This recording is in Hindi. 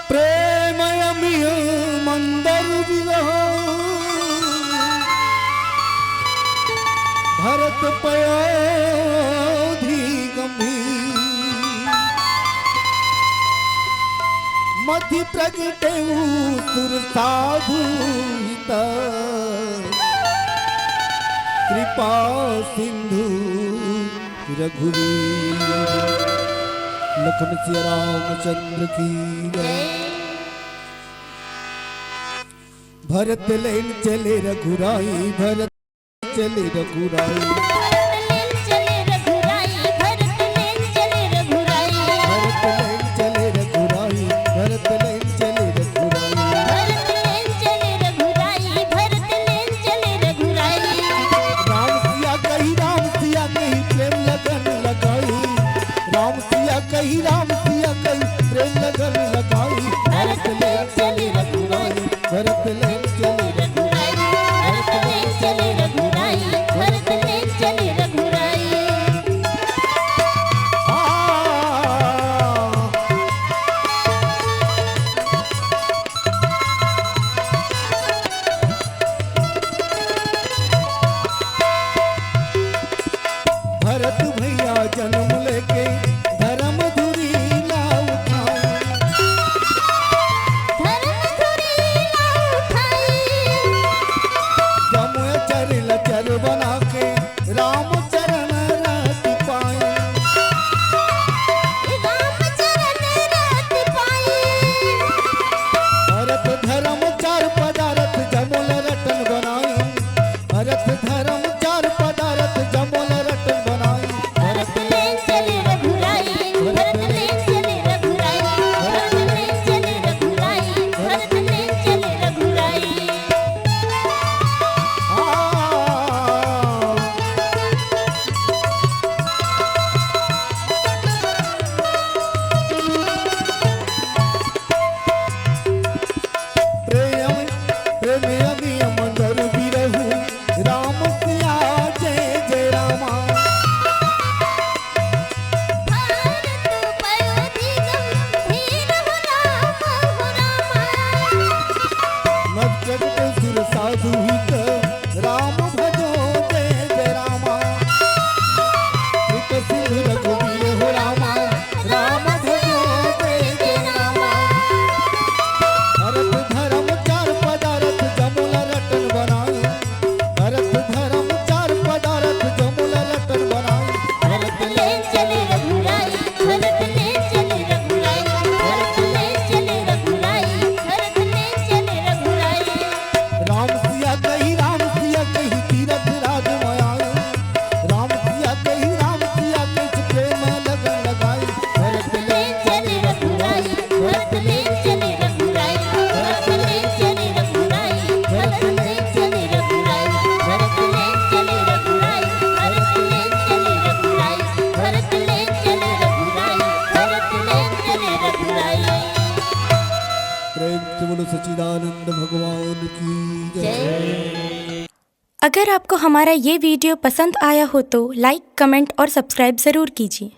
प्रेमयमिय मंदर विरह भरत पयोधि गंभीर मधि प्रगटे सुर साधु कृपा सिंधु रघुवीर लखन सिया रामचंद्र की भरत लेन चले रघुराई भरत चले रघुराई राम सिया कही प्रेम लगन लगाई भरत ले चले रघुराई भरत ले चले रघुराई भरत ले चले रघुराई भरत ले चले रघुराई भरत भैया जन्म लेके बना के राम चरण रत पाए राम चरण रत पाए भरत धर्म चार पदार्थ जमोल रटन बनाई भरत धर्म चार पदार्थ जमोल रटन बनाई भरत ले चले रघुराई भरत ले चले रघुराई भरत ले चले रघुराई भरत ले चले रघुराई राम भजो जय जय रामा सिंधु रघुवीर हो रामा राम भजो जय जय रामा भरत धर्म चार पदार्थ जमोल रटन बनाई भरत धर्म चार पदार्थ जमोल रटन बनाई भरत ले चले रघुराई भरत ले चले रघुराई भरत ले चले रघुराई भरत ले चले रघुराई राम सिया कही तीरथ राज माया राम सिया कही प्रेम लगन लगाई भरत ले चले रघुराई भरत ले चले रघुराई भरत ले चले रघुराई भरत ले चले रघुराई भरत ले चले रघुराई भरत ले चले रघुराई भरत ले चले रघुराई भरत ले चले रघुराई प्रेम से बोलो सच्चिदानंद भगवान की जय। अगर आपको हमारा ये वीडियो पसंद आया हो तो लाइक, कमेंट और सब्सक्राइब ज़रूर कीजिए।